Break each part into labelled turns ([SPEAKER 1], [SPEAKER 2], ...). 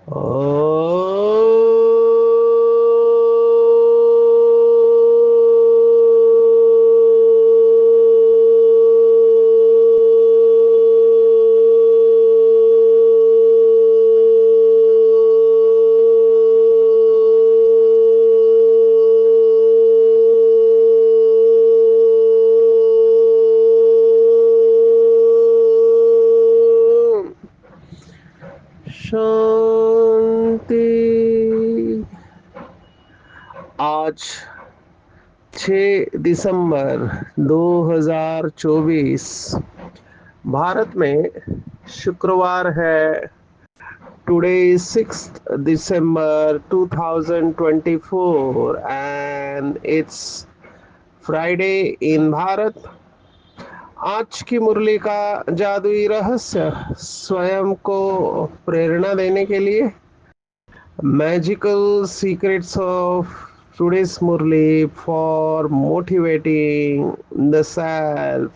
[SPEAKER 1] ओ शांति। आज 6 दिसंबर 2024 भारत में शुक्रवार है। Today is 6th December 2024 and it's Friday in Bharat. आज की मुरली का जादुई रहस्य स्वयं को प्रेरणा देने के लिए magical secrets of today's Murli for motivating the self.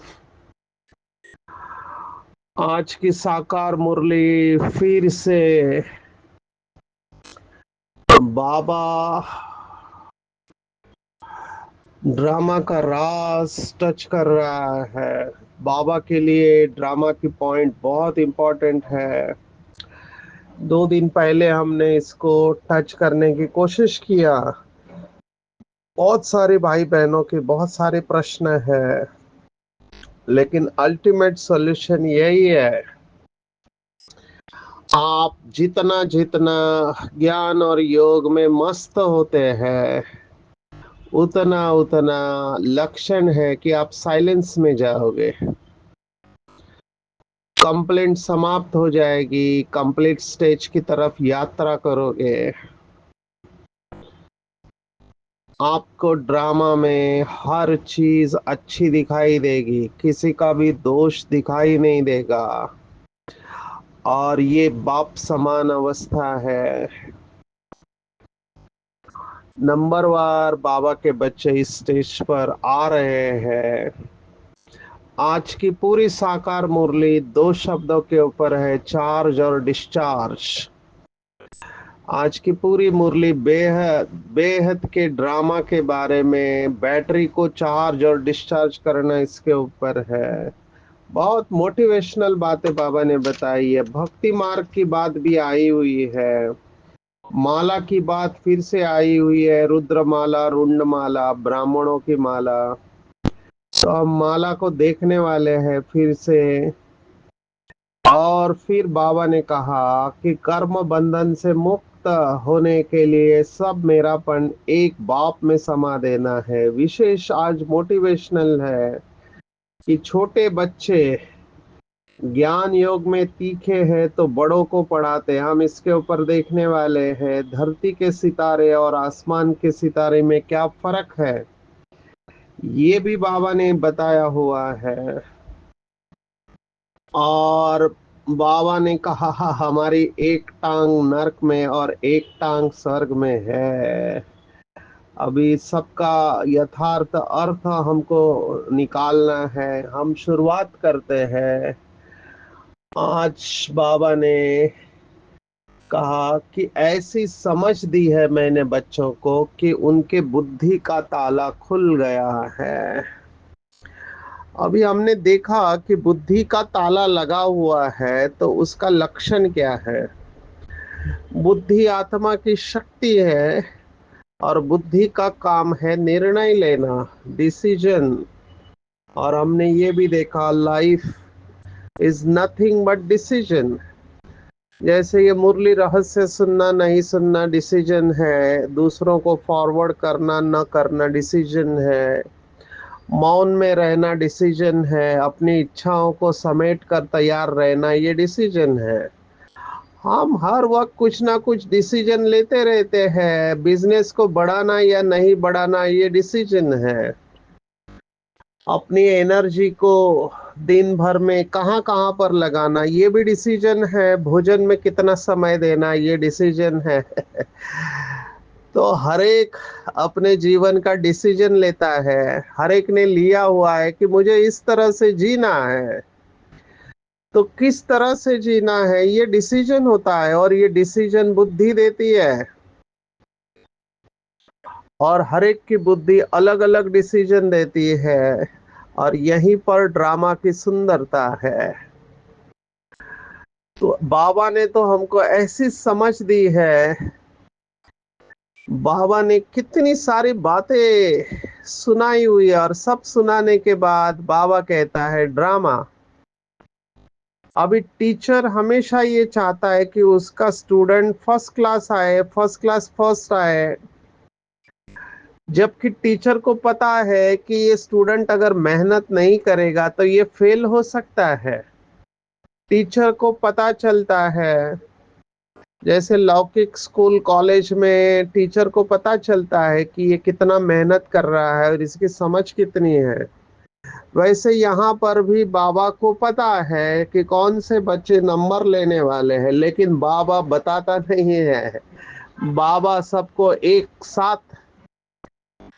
[SPEAKER 1] आज की साकार मुरली फिर से बाबा ड्रामा का राज टच कर रहा है। बाबा के लिए ड्रामा की पॉइंट बहुत इम्पोर्टेंट है। 2 दिन पहले हमने इसको टच करने की कोशिश किया। बहुत सारे भाई बहनों के बहुत सारे प्रश्न हैं, लेकिन अल्टीमेट सॉल्यूशन यही है। आप जितना जितना ज्ञान और योग में मस्त होते हैं, उतना उतना लक्षण है कि आप साइलेंस में जाओगे। कंप्लेंट समाप्त हो जाएगी, कंप्लीट स्टेज की तरफ यात्रा करोगे। आपको ड्रामा में हर चीज अच्छी दिखाई देगी, किसी का भी दोष दिखाई नहीं देगा। और ये बाप समान अवस्था है। नंबरवार बाबा के बच्चे इस स्टेज पर आ रहे हैं। आज की पूरी साकार मुरली 2 शब्दों के ऊपर है, चार्ज और डिस्चार्ज। आज की पूरी मुरली बेहद बेहद के ड्रामा के बारे में, बैटरी को चार्ज और डिस्चार्ज करना इसके ऊपर है। बहुत मोटिवेशनल बातें बाबा ने बताई है। भक्ति मार्ग की बात भी आई हुई है। माला की बात फिर से आई हुई है, रुद्र माला, रुंड माला, ब्राह्मणों की माला। तो हम माला को देखने वाले हैं फिर से। और फिर बाबा ने कहा कि कर्म बंधन से मुक्त होने के लिए सब मेरापन एक बाप में समा देना है। विशेष आज मोटिवेशनल है कि छोटे बच्चे ज्ञान योग में तीखे हैं तो बड़ों को पढ़ाते। हम इसके ऊपर देखने वाले हैं धरती के सितारे और आसमान के सितारे में क्या फर्क है, ये भी बाबा ने बताया हुआ है। और बाबा ने कहा हमारी एक टांग नरक में और एक टांग स्वर्ग में है। अभी सबका यथार्थ अर्थ हमको निकालना है। हम शुरुआत करते हैं। आज बाबा ने कहा कि ऐसी समझ दी है मैंने बच्चों को कि उनके बुद्धि का ताला खुल गया है। अभी हमने देखा कि बुद्धि का ताला लगा हुआ है, तो उसका लक्षण क्या है। बुद्धि आत्मा की शक्ति है और बुद्धि का काम है निर्णय लेना, डिसीजन। और हमने ये भी देखा life is nothing but decision. जैसे ये मुरली रहस्य सुनना नहीं सुनना डिसीजन है, दूसरों को फॉरवर्ड करना न करना डिसीजन है, मौन में रहना डिसीजन है, अपनी इच्छाओं को समेट कर तैयार रहना ये डिसीजन है। हम हर वक्त कुछ ना कुछ डिसीजन लेते रहते हैं। बिजनेस को बढ़ाना या नहीं बढ़ाना ये डिसीजन है। अपनी एनर्जी को दिन भर में कहाँ कहाँ पर लगाना ये भी डिसीजन है। भोजन में कितना समय देना ये डिसीजन है। तो हर एक अपने जीवन का डिसीजन लेता है। हर एक ने लिया हुआ है कि मुझे इस तरह से जीना है। तो किस तरह से जीना है ये डिसीजन होता है, और ये डिसीजन बुद्धि देती है। और हर एक की बुद्धि अलग अलग डिसीजन देती है, और यहीं पर ड्रामा की सुंदरता है। तो बाबा ने तो हमको ऐसी समझ दी है, बाबा ने कितनी सारी बातें सुनाई हुई है, और सब सुनाने के बाद बाबा कहता है ड्रामा। अभी टीचर हमेशा ये चाहता है कि उसका स्टूडेंट फर्स्ट क्लास आए, फर्स्ट क्लास फर्स्ट आए, जबकि टीचर को पता है कि ये स्टूडेंट अगर मेहनत नहीं करेगा तो ये फेल हो सकता है। टीचर को पता चलता है, जैसे लौकिक स्कूल कॉलेज में टीचर को पता चलता है कि ये कितना मेहनत कर रहा है और इसकी समझ कितनी है। वैसे यहाँ पर भी बाबा को पता है कि कौन से बच्चे नंबर लेने वाले हैं, लेकिन बाबा बताता नहीं है। बाबा सबको एक साथ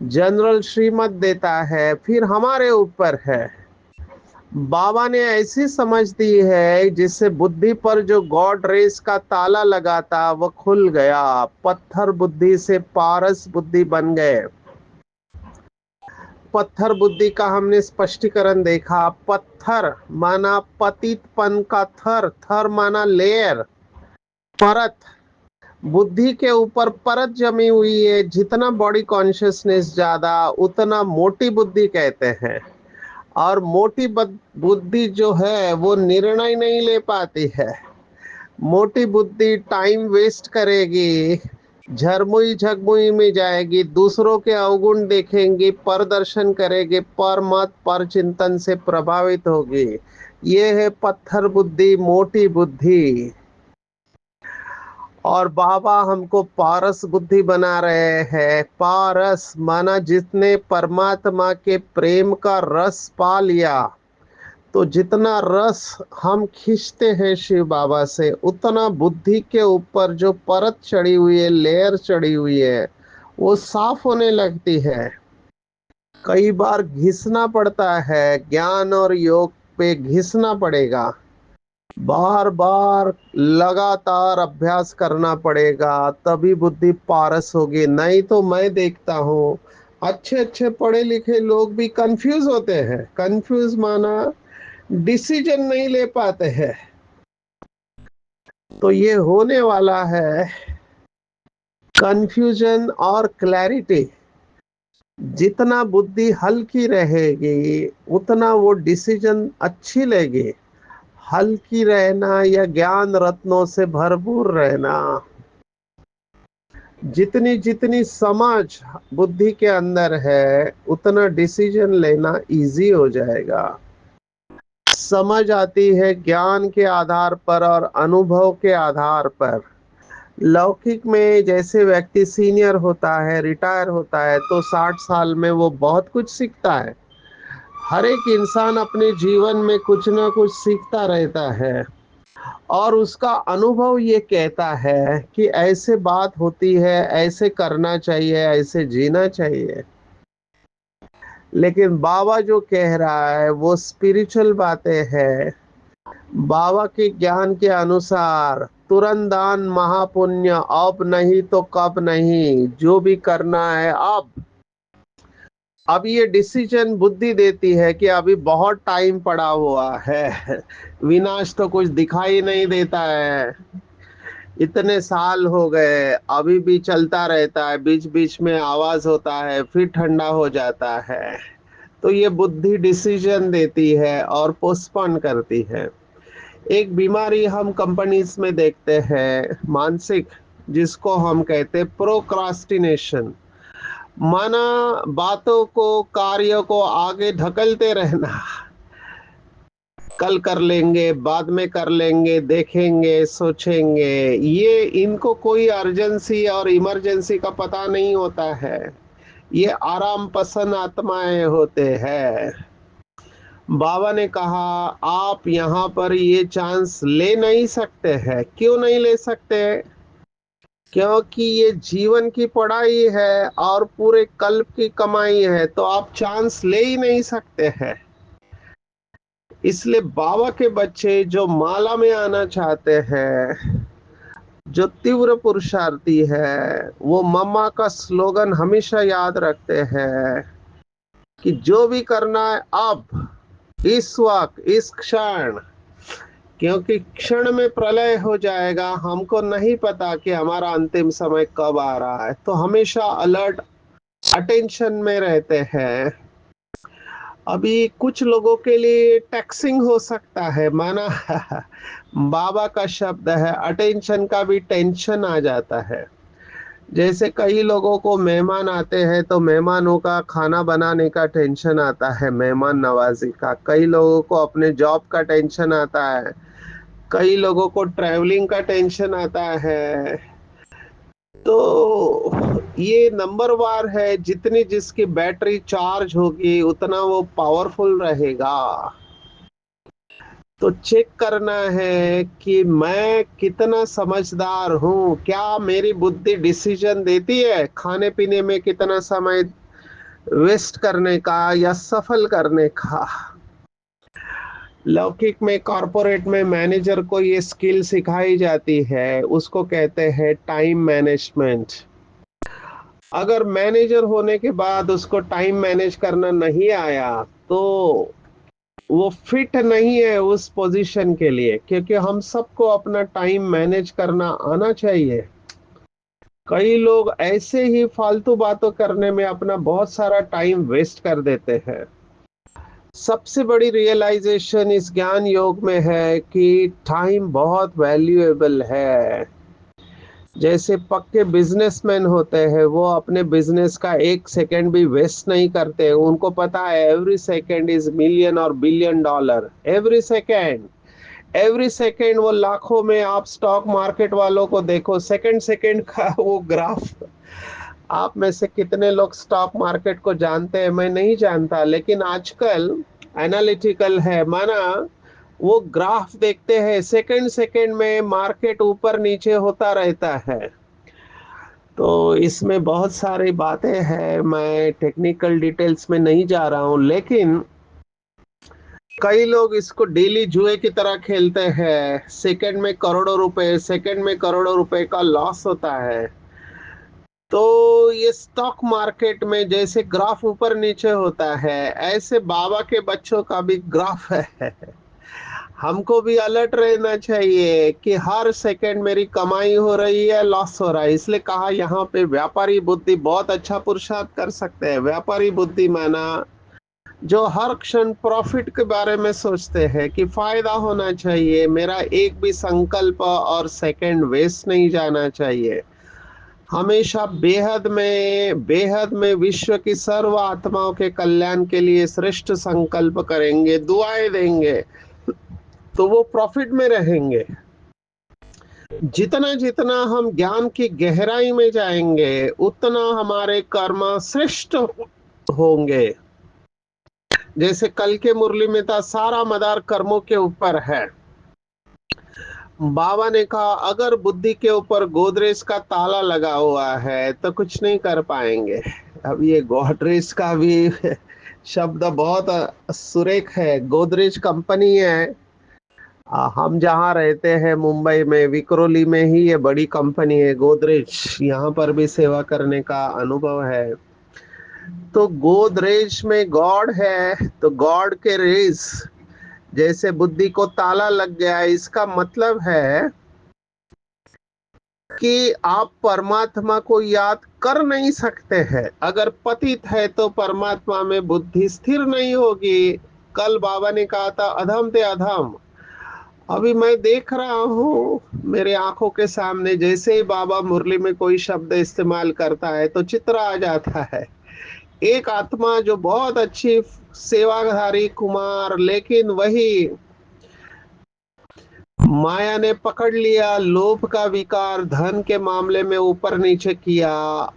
[SPEAKER 1] जनरल श्रीमत देता है, फिर हमारे ऊपर है। बाबा ने ऐसी समझ दी है जिससे बुद्धि पर जो गॉड रेस का ताला लगा था वो खुल गया, पत्थर बुद्धि से पारस बुद्धि बन गए। पत्थर बुद्धि का हमने स्पष्टीकरण देखा। पत्थर माना पतितपन का थर, थर माना लेयर, परत। बुद्धि के ऊपर परत जमी हुई है, जितना बॉडी कॉन्शियसनेस ज्यादा उतना मोटी बुद्धि कहते हैं। और मोटी बुद्धि जो है वो निर्णय नहीं ले पाती है। मोटी बुद्धि टाइम वेस्ट करेगी, झरमुई झगमुई में जाएगी, दूसरों के अवगुण देखेंगी, परदर्शन करेगी, पर मत पर चिंतन से प्रभावित होगी। ये है पत्थर बुद्धि, मोटी बुद्धि। और बाबा हमको पारस बुद्धि बना रहे हैं। पारस माना जितने परमात्मा के प्रेम का रस पा लिया, तो जितना रस हम खींचते हैं शिव बाबा से, उतना बुद्धि के ऊपर जो परत चढ़ी हुई है, लेयर चढ़ी हुई है, वो साफ होने लगती है। कई बार घिसना पड़ता है, ज्ञान और योग पे घिसना पड़ेगा, बार बार लगातार अभ्यास करना पड़ेगा, तभी बुद्धि पारस होगी। नहीं तो मैं देखता हूँ अच्छे अच्छे पढ़े लिखे लोग भी कंफ्यूज होते हैं। कंफ्यूज माना डिसीजन नहीं ले पाते हैं। तो ये होने वाला है कंफ्यूजन और क्लैरिटी। जितना बुद्धि हल्की रहेगी उतना वो डिसीजन अच्छी लेगी। हल्की रहना या ज्ञान रत्नों से भरपूर रहना, जितनी जितनी समझ बुद्धि के अंदर है उतना डिसीजन लेना इजी हो जाएगा। समझ आती है ज्ञान के आधार पर और अनुभव के आधार पर। लौकिक में जैसे व्यक्ति सीनियर होता है, रिटायर होता है, तो 60 साल में वो बहुत कुछ सीखता है। हर एक इंसान अपने जीवन में कुछ ना कुछ सीखता रहता है, और उसका अनुभव ये कहता है कि ऐसे बात होती है, ऐसे करना चाहिए, ऐसे जीना चाहिए। लेकिन बाबा जो कह रहा है वो स्पिरिचुअल बातें हैं। बाबा के ज्ञान के अनुसार तुरंत दान महापुण्य, अब नहीं तो कब नहीं, जो भी करना है अब। अब ये डिसीजन बुद्धि देती है कि अभी बहुत टाइम पड़ा हुआ है, विनाश तो कुछ दिखाई नहीं देता है, इतने साल हो गए, अभी भी चलता रहता है, बीच बीच में आवाज होता है फिर ठंडा हो जाता है। तो ये बुद्धि डिसीजन देती है और पोस्टपोन करती है। एक बीमारी हम कंपनीज में देखते हैं, मानसिक, जिसको हम कहते हैं प्रोक्रास्टिनेशन। माना बातों को, कार्यों को आगे ढकलते रहना। कल कर लेंगे, बाद में कर लेंगे, देखेंगे, सोचेंगे। ये इनको कोई अर्जेंसी और इमरजेंसी का पता नहीं होता है। ये आराम पसंद आत्माएं होते हैं। बाबा ने कहा आप यहाँ पर ये चांस ले नहीं सकते हैं। क्यों नहीं ले सकते? क्योंकि ये जीवन की पढ़ाई है और पूरे कल्प की कमाई है, तो आप चांस ले ही नहीं सकते हैं। इसलिए बाबा के बच्चे जो माला में आना चाहते हैं, जो तीव्र पुरुषार्थी है, वो मम्मा का स्लोगन हमेशा याद रखते हैं कि जो भी करना है अब, इस वक्त, इस क्षण, क्योंकि क्षण में प्रलय हो जाएगा, हमको नहीं पता कि हमारा अंतिम समय कब आ रहा है। तो हमेशा अलर्ट, अटेंशन में रहते हैं। अभी कुछ लोगों के लिए टैक्सिंग हो सकता है, माना बाबा का शब्द है, अटेंशन का भी टेंशन आ जाता है। जैसे कई लोगों को मेहमान आते हैं तो मेहमानों का खाना बनाने का टेंशन आता है, मेहमान नवाजी का। कई लोगों को अपने जॉब का टेंशन आता है, कई लोगों को ट्रैवलिंग का टेंशन आता है। तो ये नंबर वार है, जितनी जिसकी बैटरी चार्ज होगी उतना वो पावरफुल रहेगा। तो चेक करना है कि मैं कितना समझदार हूँ, क्या मेरी बुद्धि डिसीजन देती है खाने पीने में कितना समय वेस्ट करने का या सफल करने का। लौकिक में, कॉरपोरेट में मैनेजर को ये स्किल सिखाई जाती है, उसको कहते हैं टाइम मैनेजमेंट। अगर मैनेजर होने के बाद उसको टाइम मैनेज करना नहीं आया तो वो फिट नहीं है उस पोजीशन के लिए, क्योंकि हम सबको अपना टाइम मैनेज करना आना चाहिए। कई लोग ऐसे ही फालतू बातों करने में अपना बहुत सारा टाइम वेस्ट कर देते हैं। सबसे बड़ी रियलाइजेशन इस ज्ञान योग में है कि टाइम बहुत वैल्यूएबल है। जैसे पक्के बिजनेसमैन होते हैं, वो अपने बिजनेस का एक सेकंड भी वेस्ट नहीं करते। उनको पता है एवरी सेकंड इज मिलियन और billion dollar, every second, every second. वो लाखों में, आप स्टॉक मार्केट वालों को देखो, सेकंड सेकंड का वो ग्राफ। आप में से कितने लोग स्टॉक मार्केट को जानते हैं, मैं नहीं जानता, लेकिन आजकल एनालिटिकल है, माना वो ग्राफ देखते हैं, सेकंड सेकंड में मार्केट ऊपर नीचे होता रहता है। तो इसमें बहुत सारी बातें हैं, मैं टेक्निकल डिटेल्स में नहीं जा रहा हूं, लेकिन कई लोग इसको डेली जुए की तरह खेलते हैं। सेकंड में करोड़ों रुपए, सेकंड में करोड़ों रुपए का लॉस होता है। तो ये स्टॉक मार्केट में जैसे ग्राफ ऊपर नीचे होता है, ऐसे बाबा के बच्चों का भी ग्राफ है। हमको भी अलर्ट रहना चाहिए कि हर सेकंड मेरी कमाई हो रही है, लॉस हो रहा है। इसलिए कहा यहाँ पे व्यापारी बुद्धि बहुत अच्छा पुरुषार्थ कर सकते हैं। व्यापारी बुद्धि माना जो हर क्षण प्रॉफिट के बारे में सोचते हैं कि फायदा होना चाहिए, मेरा एक भी संकल्प और सेकंड वेस्ट नहीं जाना चाहिए। हमेशा बेहद में विश्व की सर्व आत्माओं के कल्याण के लिए श्रेष्ठ संकल्प करेंगे, दुआएं देंगे, तो वो प्रॉफिट में रहेंगे। जितना जितना हम ज्ञान की गहराई में जाएंगे उतना हमारे कर्म श्रेष्ठ होंगे। जैसे कल के मुरली में था, सारा मदार कर्मों के ऊपर है। बाबा ने कहा अगर बुद्धि के ऊपर गोदरेज का ताला लगा हुआ है तो कुछ नहीं कर पाएंगे। अब ये गोदरेज का भी शब्द बहुत सुरेख है। गोदरेज कंपनी है, हम जहाँ रहते हैं मुंबई में विक्रोली में ही ये बड़ी कंपनी है गोदरेज, यहाँ पर भी सेवा करने का अनुभव है। तो गोदरेज में गॉड है, तो गॉड के रेज जैसे बुद्धि को ताला लग गया, इसका मतलब है कि आप परमात्मा को याद कर नहीं सकते हैं। अगर पतित है तो परमात्मा में बुद्धि स्थिर नहीं होगी। कल बाबा ने कहा था अधम ते अधम। अभी मैं देख रहा हूँ मेरे आंखों के सामने, जैसे ही बाबा मुरली में कोई शब्द इस्तेमाल करता है तो चित्र आ जाता है। एक आत्मा जो बहुत अच्छी सेवाधारी कुमार, लेकिन वही माया ने पकड़ लिया, लोभ का विकार धन के मामले में ऊपर नीचे किया,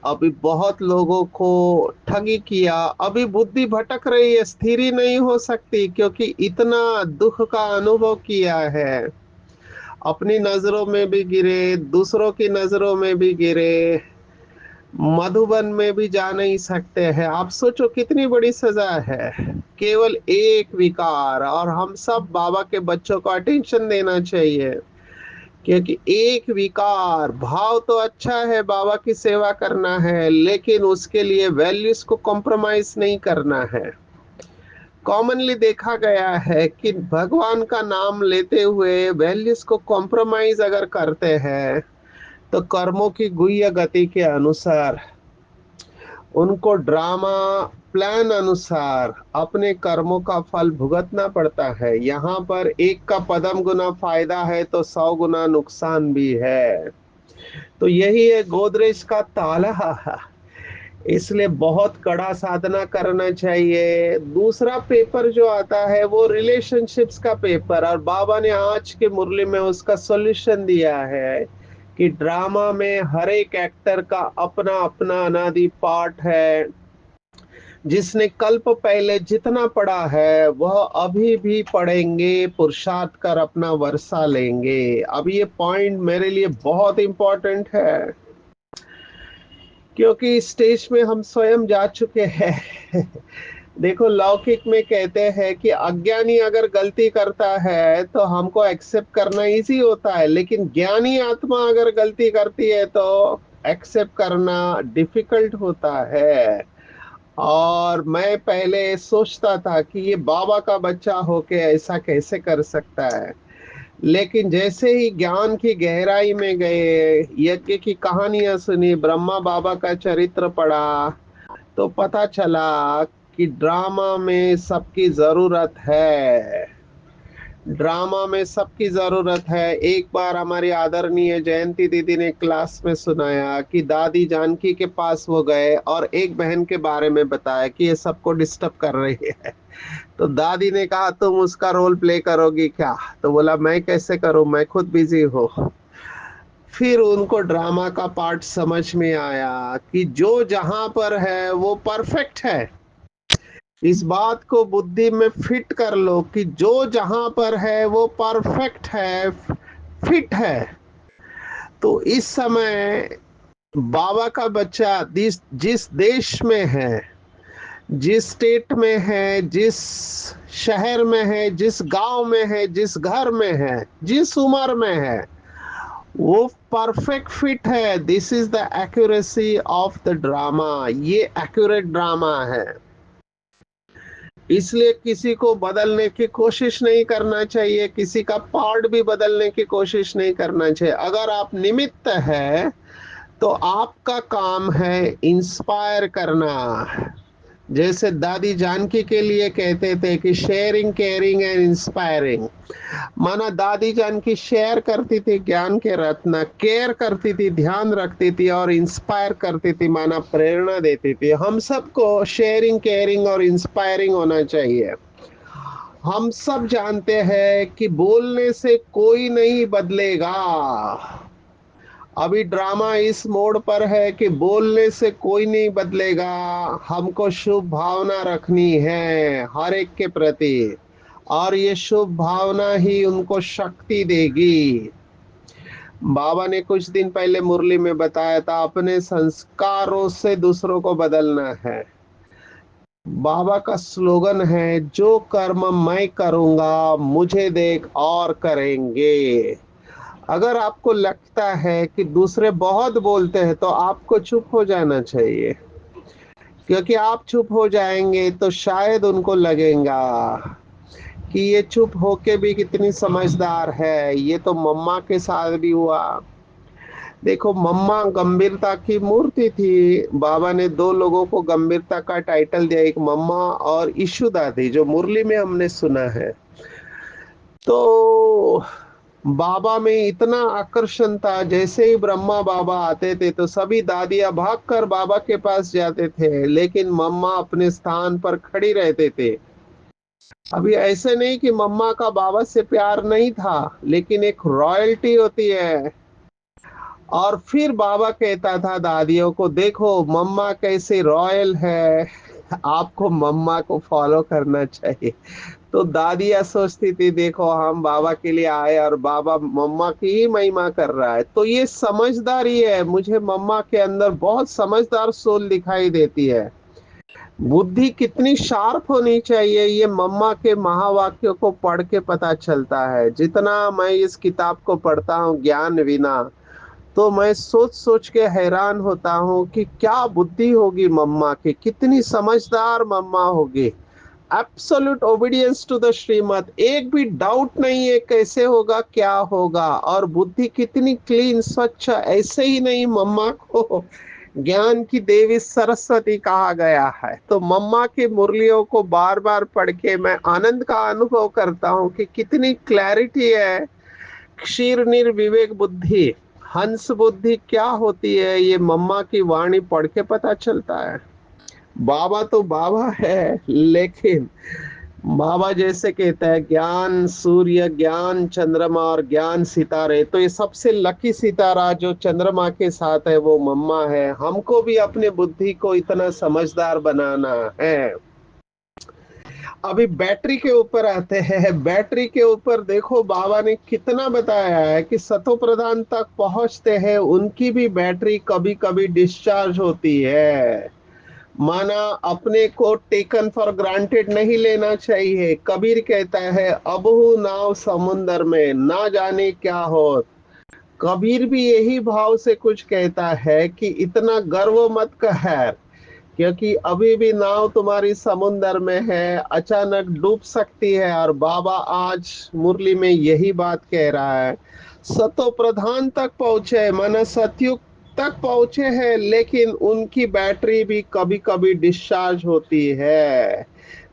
[SPEAKER 1] अभी बहुत लोगों को ठगी किया। अभी बुद्धि भटक रही है, स्थिर ही नहीं हो सकती, क्योंकि इतना दुख का अनुभव किया है। अपनी नजरों में भी गिरे, दूसरों की नजरों में भी गिरे। मधुबन में भी जा नहीं सकते हैं। आप सोचो कितनी बड़ी सजा है। केवल एक विकार, और हम सब बाबा के बच्चों को अटेंशन देना चाहिए, क्योंकि एक विकार भाव तो अच्छा है, बाबा की सेवा करना है, लेकिन उसके लिए वैल्यूज को कॉम्प्रोमाइज नहीं करना है। कॉमनली देखा गया है कि भगवान का नाम लेते हुए वैल्यूज को कॉम्प्रोमाइज अगर करते हैं, तो कर्मों की गुह्य गति के अनुसार उनको ड्रामा प्लान अनुसार अपने कर्मों का फल भुगतना पड़ता है। यहाँ पर एक का पदम गुना फायदा है तो 100 गुना नुकसान भी है। तो यही है गोदरेज का ताला। इसलिए बहुत कड़ा साधना करना चाहिए। दूसरा पेपर जो आता है वो रिलेशनशिप्स का पेपर, और बाबा ने आज के मुरली में उसका सॉल्यूशन दिया है कि ड्रामा में हर एक एक्टर का अपना अपना अनादि पार्ट है। जिसने कल्प पहले जितना पढ़ा है वह अभी भी पढ़ेंगे, पुरुषार्थ कर अपना वर्षा लेंगे। अब ये पॉइंट मेरे लिए बहुत इंपॉर्टेंट है, क्योंकि स्टेज में हम स्वयं जा चुके हैं। देखो, लौकिक में कहते हैं कि अज्ञानी अगर गलती करता है तो हमको एक्सेप्ट करना इजी होता है, लेकिन ज्ञानी आत्मा अगर गलती करती है तो एक्सेप्ट करना डिफिकल्ट होता है। और मैं पहले सोचता था कि ये बाबा का बच्चा होके ऐसा कैसे कर सकता है, लेकिन जैसे ही ज्ञान की गहराई में गए, यज्ञ की कहानियां सुनी, ब्रह्मा बाबा का चरित्र पढ़ा, तो पता चला कि ड्रामा में सबकी जरूरत है। ड्रामा में सबकी जरूरत है। एक बार हमारी आदरणीय जयंती दीदी ने क्लास में सुनाया कि दादी जानकी के पास वो गए और एक बहन के बारे में बताया कि ये सबको डिस्टर्ब कर रही है। तो दादी ने कहा तुम उसका रोल प्ले करोगी क्या? तो बोला मैं कैसे करूं, मैं खुद बिजी हूँ। फिर उनको ड्रामा का पार्ट समझ में आया कि जो जहां पर है वो परफेक्ट है। इस बात को बुद्धि में फिट कर लो कि जो जहां पर है वो परफेक्ट है, फिट है। तो इस समय बाबा का बच्चा जिस जिस देश में है, जिस स्टेट में है, जिस शहर में है, जिस गांव में है, जिस घर में है, जिस उम्र में है, वो परफेक्ट फिट है। This is the accuracy of the drama. ये एक्यूरेट ड्रामा है। इसलिए किसी को बदलने की कोशिश नहीं करना चाहिए, किसी का पार्ट भी बदलने की कोशिश नहीं करना चाहिए। अगर आप निमित्त है तो आपका काम है इंस्पायर करना। जैसे दादी जानकी के लिए कहते थे कि शेयरिंग केयरिंग एंड इंस्पायरिंग। माना दादी जानकी शेयर करती थी ज्ञान के रत्न, केयर करती थी, ध्यान रखती थी, और इंस्पायर करती थी, माना प्रेरणा देती थी। हम सबको शेयरिंग केयरिंग और इंस्पायरिंग होना चाहिए। हम सब जानते हैं कि बोलने से कोई नहीं बदलेगा। अभी ड्रामा इस मोड़ पर है कि बोलने से कोई नहीं बदलेगा। हमको शुभ भावना रखनी है हर एक के प्रति, और ये शुभ भावना ही उनको शक्ति देगी। बाबा ने कुछ दिन पहले मुरली में बताया था, अपने संस्कारों से दूसरों को बदलना है। बाबा का स्लोगन है, जो कर्म मैं करूंगा मुझे देख और करेंगे। अगर आपको लगता है कि दूसरे बहुत बोलते हैं तो आपको चुप हो जाना चाहिए, क्योंकि आप चुप हो जाएंगे तो शायद उनको लगेगा कि ये चुप होके भी कितनी समझदार है। ये तो मम्मा के साथ भी हुआ। देखो, मम्मा गंभीरता की मूर्ति थी। बाबा ने दो लोगों को गंभीरता का टाइटल दिया, एक मम्मा और ईशु दादी, जो मुरली में हमने सुना है। तो बाबा में इतना आकर्षण था, जैसे ही ब्रह्मा बाबा आते थे तो सभी दादियां भागकर बाबा के पास जाते थे, लेकिन मम्मा अपने स्थान पर खड़ी रहते थे। अभी ऐसे नहीं कि मम्मा का बाबा से प्यार नहीं था, लेकिन एक रॉयल्टी होती है। और फिर बाबा कहता था दादियों को, देखो मम्मा कैसे रॉयल है, आपको मम्मा को फॉलो करना चाहिए। तो दादियाँ सोचती थी देखो हम बाबा के लिए आए और बाबा मम्मा की ही महिमा कर रहा है। तो ये समझदारी है, मुझे मम्मा के अंदर बहुत समझदार सोल दिखाई देती है। बुद्धि कितनी शार्प होनी चाहिए ये मम्मा के महावाक्यों को पढ़ के पता चलता है। जितना मैं इस किताब को पढ़ता हूँ ज्ञान विना, तो मैं सोच सोच के हैरान होता हूँ कि क्या बुद्धि होगी मम्मा की, कितनी समझदार मम्मा होगी। एब्सोल्यूट ओबीडियंस टू द श्रीमत, एक भी डाउट नहीं है कैसे होगा क्या होगा। और बुद्धि कितनी क्लीन स्वच्छ, ऐसे ही नहीं मम्मा को ज्ञान की देवी सरस्वती कहा गया है। तो मम्मा की मुरलियों को बार बार पढ़ के मैं आनंद का अनुभव करता हूँ कि कितनी क्लैरिटी है। क्षीर निर्विवेक बुद्धि, हंस बुद्धि क्या होती है ये मम्मा की वाणी पढ़ के पता चलता है। बाबा तो बाबा है, लेकिन बाबा जैसे कहता है ज्ञान सूर्य, ज्ञान चंद्रमा और ज्ञान सितारे, तो ये सबसे लकी सितारा जो चंद्रमा के साथ है वो मम्मा है। हमको भी अपने बुद्धि को इतना समझदार बनाना है। अभी बैटरी के ऊपर आते हैं। बैटरी के ऊपर देखो बाबा ने कितना बताया है कि सतो प्रधान तक पहुंचते हैं उनकी भी बैटरी कभी कभी डिस्चार्ज होती है। माना अपने को टेकन फॉर ग्रांटेड नहीं लेना चाहिए। कबीर कहता है अबहु नाव समुंदर में ना जाने क्या हो। कबीर भी यही भाव से कुछ कहता है कि इतना गर्व मत कर, क्योंकि अभी भी नाव तुम्हारी समुंदर में है, अचानक डूब सकती है। और बाबा आज मुरली में यही बात कह रहा है। सतो प्रधान तक पहुंचे, माना सतयुग तक पहुंचे हैं, लेकिन उनकी बैटरी भी कभी कभी डिस्चार्ज होती है।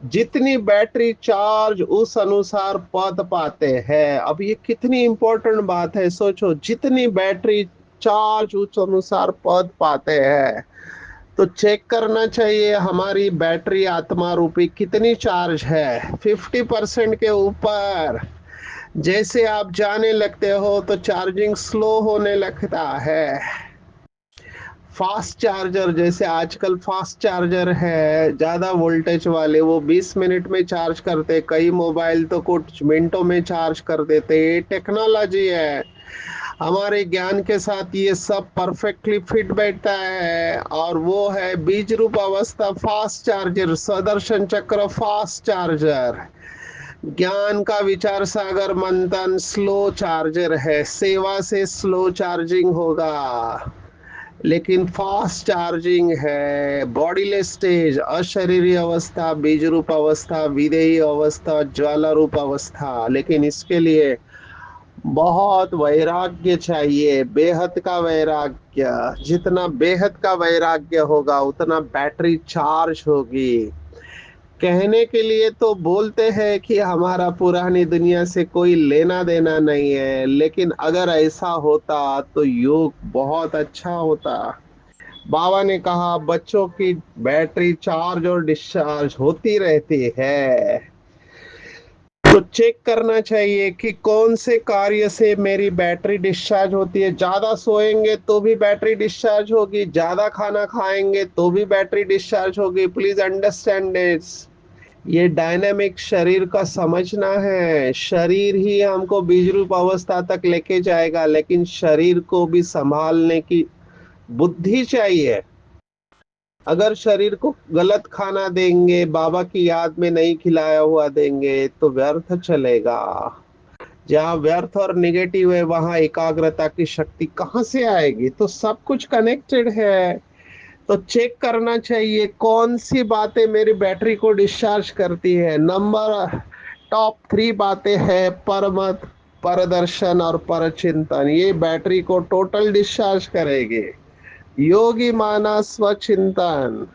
[SPEAKER 1] जितनी बैटरी चार्ज उस अनुसार पद पाते हैं। अब ये कितनी इंपॉर्टेंट बात है, सोचो जितनी बैटरी चार्ज उस अनुसार पद पाते हैं। तो चेक करना चाहिए हमारी बैटरी आत्मा रूपी कितनी चार्ज है। 50% के ऊपर जैसे आप जाने लगते हो तो चार्जिंग स्लो होने लगता है। फास्ट चार्जर, जैसे आजकल फास्ट चार्जर है ज्यादा वोल्टेज वाले, वो 20 मिनट में चार्ज करते, कई मोबाइल तो कुछ मिनटों में चार्ज कर देते। ये टेक्नोलॉजी है। हमारे ज्ञान के साथ ये सब परफेक्टली फिट बैठता है। और वो है बीज रूप अवस्था फास्ट चार्जर, सदर्शन चक्र फास्ट चार्जर। ज्ञान का विचार सागर मंथन स्लो चार्जर है, सेवा से स्लो चार्जिंग होगा, लेकिन फास्ट चार्जिंग है। बॉडीलेस स्टेज, अशरीरी अवस्था, बीज रूप अवस्था, विदेही अवस्था, ज्वाला रूप अवस्था। लेकिन इसके लिए बहुत वैराग्य चाहिए, बेहद का वैराग्य। जितना बेहद का वैराग्य होगा उतना बैटरी चार्ज होगी। कहने के लिए तो बोलते हैं कि हमारा पुरानी दुनिया से कोई लेना देना नहीं है, लेकिन अगर ऐसा होता तो योग बहुत अच्छा होता। बाबा ने कहा बच्चों की बैटरी चार्ज और डिस्चार्ज होती रहती है। तो चेक करना चाहिए कि कौन से कार्य से मेरी बैटरी डिस्चार्ज होती है। ज्यादा सोएंगे तो भी बैटरी डिस्चार्ज होगी, ज्यादा खाना खाएंगे तो भी बैटरी डिस्चार्ज होगी। Please understand this. ये डायनामिक शरीर का समझना है। शरीर ही हमको बीज रूप अवस्था तक लेके जाएगा, लेकिन शरीर को भी संभालने की बुद्धि चाहिए। अगर शरीर को गलत खाना देंगे, बाबा की याद में नहीं खिलाया हुआ देंगे, तो व्यर्थ चलेगा। जहाँ व्यर्थ और निगेटिव है वहां एकाग्रता की शक्ति कहाँ से आएगी। तो सब कुछ कनेक्टेड है। तो चेक करना चाहिए कौन सी बातें मेरी बैटरी को डिस्चार्ज करती है। नंबर टॉप 3 बातें हैं परमत, परदर्शन और परचिंतन। ये बैटरी को टोटल डिस्चार्ज करेगी। योगी माना स्वचिंतन।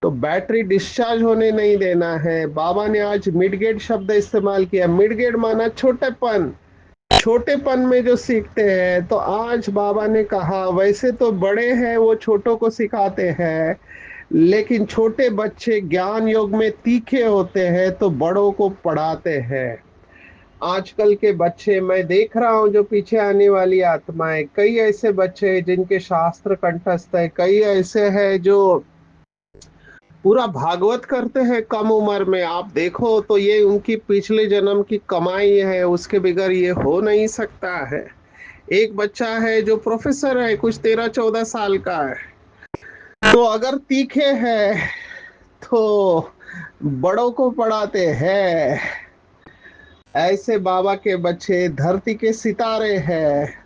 [SPEAKER 1] तो बैटरी डिस्चार्ज होने नहीं देना है। बाबा ने आज मिडगेट शब्द इस्तेमाल किया। मिडगेट माना छोटेपन। छोटेपन में जो सीखते हैं, तो आज बाबा ने कहा वैसे तो बड़े हैं वो छोटों को सिखाते हैं, लेकिन छोटे बच्चे ज्ञान योग में तीखे होते हैं तो बड़ों को पढ़ाते हैं। आजकल के बच्चे मैं देख रहा हूँ जो पीछे आने वाली आत्माएं, कई ऐसे बच्चे हैं जिनके शास्त्र कंठस्थ है, कई ऐसे हैं जो पूरा भागवत करते हैं कम उम्र में। आप देखो तो ये उनकी पिछले जन्म की कमाई है, उसके बगैर ये हो नहीं सकता है। एक बच्चा है जो प्रोफेसर है, कुछ 13-14 साल का है, तो अगर तीखे है तो बड़ों को पढ़ाते हैं। ऐसे बाबा के बच्चे धरती के सितारे हैं,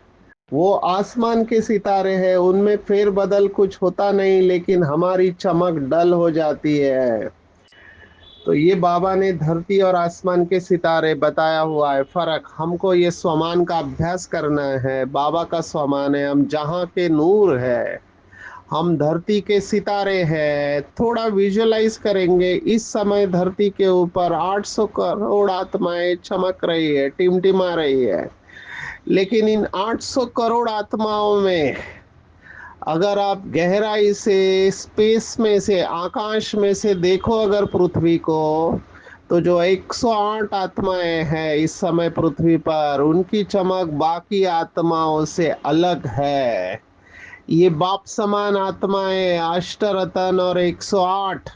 [SPEAKER 1] वो आसमान के सितारे हैं, उनमें फेर बदल कुछ होता नहीं, लेकिन हमारी चमक डल हो जाती है। तो ये बाबा ने धरती और आसमान के सितारे बताया हुआ है फर्क। हमको ये स्वमान का अभ्यास करना है। बाबा का स्वमान है, हम जहाँ के नूर है, हम धरती के सितारे हैं। थोड़ा विजुअलाइज करेंगे, इस समय धरती के ऊपर 800 करोड़ आत्माएं चमक रही है, टिमटिमा रही है। लेकिन इन 800 करोड़ आत्माओं में अगर आप गहराई से, स्पेस में से, आकाश में से देखो अगर पृथ्वी को, तो जो 108 आत्माएं हैं इस समय पृथ्वी पर, उनकी चमक बाकी आत्माओं से अलग है। ये बाप समान आत्माएं, अष्टरतन और 108।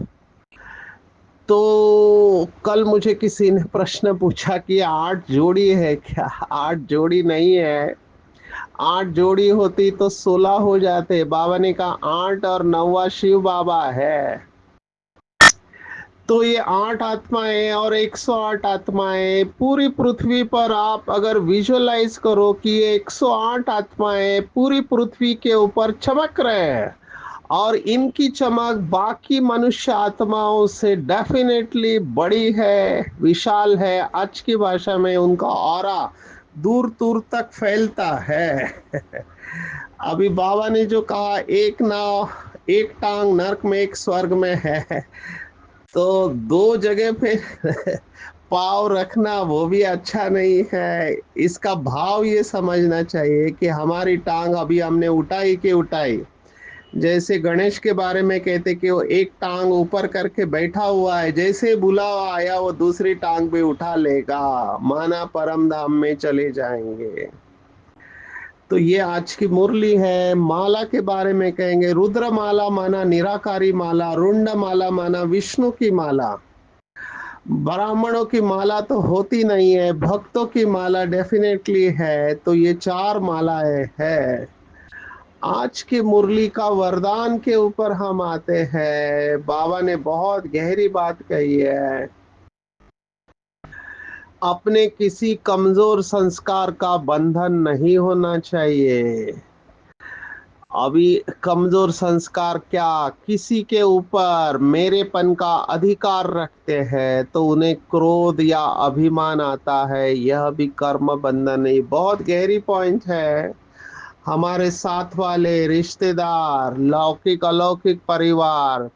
[SPEAKER 1] तो कल मुझे किसी ने प्रश्न पूछा कि 8 जोड़ी है क्या? 8 जोड़ी नहीं है। 8 जोड़ी होती तो 16 हो जाते। बाबा ने कहा 8 और 9वां शिव बाबा है। तो ये 8 आत्माएं और 108 आत्माएं पूरी पृथ्वी पर, आप अगर विजुअलाइज करो कि ये 108 आत्माएं पूरी पृथ्वी के ऊपर चमक रहे हैं, और इनकी चमक बाकी मनुष्य आत्माओं से डेफिनेटली बड़ी है, विशाल है। आज की भाषा में उनका ऑरा दूर दूर तक फैलता है। अभी बाबा ने जो कहा, एक नाव, एक टांग नरक में, एक स्वर्ग में है, तो दो जगह पे पाव रखना वो भी अच्छा नहीं है। इसका भाव ये समझना चाहिए कि हमारी टांग अभी हमने उठाई कि उठाई। जैसे गणेश के बारे में कहते कि वो एक टांग ऊपर करके बैठा हुआ है, जैसे बुलावा आया वो दूसरी टांग भी उठा लेगा, माना परम धाम में चले जाएंगे। तो ये आज की मुरली है। माला के बारे में कहेंगे, रुद्र माला माना निराकारी माला, रुंड माला माना विष्णु की माला। ब्राह्मणों की माला तो होती नहीं है, भक्तों की माला डेफिनेटली है। तो ये 4 मालाएं है। आज की मुरली का वरदान के ऊपर हम आते हैं। बाबा ने बहुत गहरी बात कही है। अपने किसी कमजोर संस्कार का बंधन नहीं होना चाहिए। अभी कमजोर संस्कार क्या, किसी के ऊपर मेरेपन का अधिकार रखते हैं तो उन्हें क्रोध या अभिमान आता है, यह भी कर्म बंधन नहीं। बहुत गहरी पॉइंट है। हमारे साथ वाले रिश्तेदार, लौकिक अलौकिक परिवार,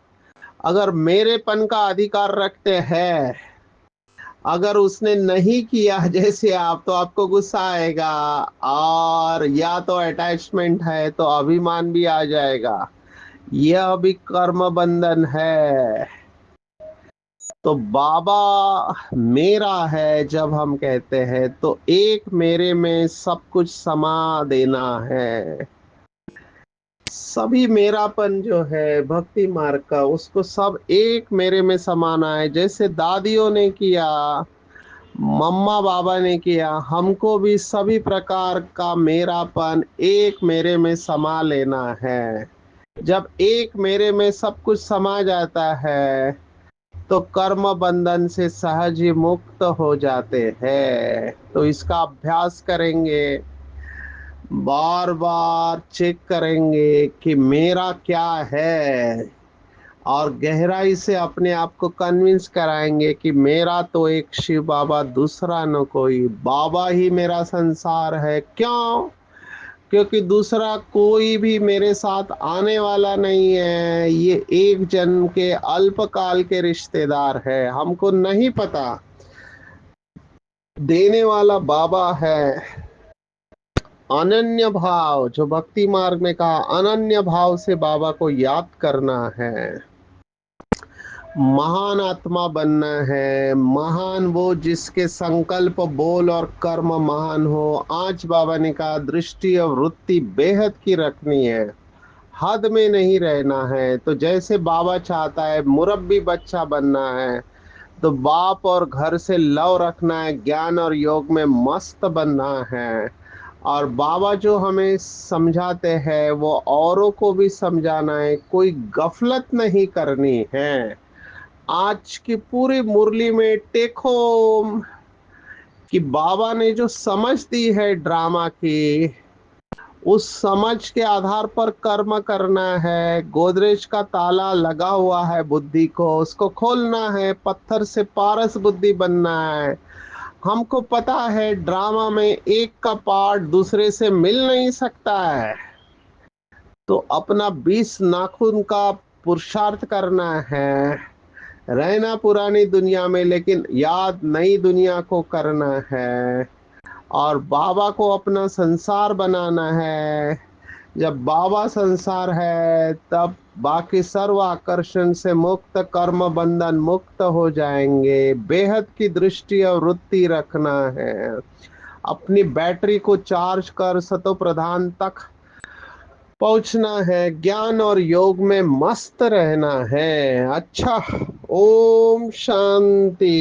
[SPEAKER 1] अगर मेरेपन का अधिकार रखते हैं, अगर उसने नहीं किया जैसे आप, तो आपको गुस्सा आएगा, और या तो अटैचमेंट है तो अभिमान भी आ जाएगा। यह भी कर्म बंधन है। तो बाबा मेरा है जब हम कहते हैं, तो एक मेरे में सब कुछ समा देना है। सभी मेरापन जो है भक्ति मार्ग का, उसको सब एक मेरे में समाना है। जैसे दादियों ने किया, मम्मा बाबा ने किया, हमको भी सभी प्रकार का मेरापन एक मेरे में समा लेना है। जब एक मेरे में सब कुछ समा जाता है, तो कर्म बंधन से सहज ही मुक्त हो जाते हैं। तो इसका अभ्यास करेंगे, बार बार चेक करेंगे कि मेरा क्या है, और गहराई से अपने आप को कन्विंस कराएंगे कि मेरा तो एक शिव बाबा, दूसरा न कोई। बाबा ही मेरा संसार है। क्यों? क्योंकि दूसरा कोई भी मेरे साथ आने वाला नहीं है। ये एक जन्म के अल्पकाल के रिश्तेदार है, हमको नहीं पता। देने वाला बाबा है। अनन्य भाव, जो भक्ति मार्ग में कहा, अनन्य भाव से बाबा को याद करना है। महान आत्मा बनना है। महान वो जिसके संकल्प, बोल और कर्म महान हो। आज बाबा ने कहा दृष्टि और वृत्ति बेहद की रखनी है। हद में नहीं रहना है। तो जैसे बाबा चाहता है मुरब्बी बच्चा बनना है, तो बाप और घर से लव रखना है, ज्ञान और योग में मस्त बनना है। और बाबा जो हमें समझाते हैं वो औरों को भी समझाना है, कोई गफलत नहीं करनी है। आज की पूरी मुरली में टेको कि बाबा ने जो समझ दी है ड्रामा की, उस समझ के आधार पर कर्म करना है। गोदरेज का ताला लगा हुआ है बुद्धि को, उसको खोलना है, पत्थर से पारस बुद्धि बनना है। हमको पता है ड्रामा में एक का पार्ट दूसरे से मिल नहीं सकता है, तो अपना 20 नाखून का पुरुषार्थ करना है। रहना पुरानी दुनिया में, लेकिन याद नई दुनिया को करना है। और बाबा को अपना संसार बनाना है। जब बाबा संसार है तब बाकी सर्व आकर्षण से मुक्त, कर्म बंधन मुक्त हो जाएंगे। बेहद की दृष्टि और वृत्ति रखना है। अपनी बैटरी को चार्ज कर सतो प्रधान तक पहुंचना है। ज्ञान और योग में मस्त रहना है। अच्छा, ओम शांति।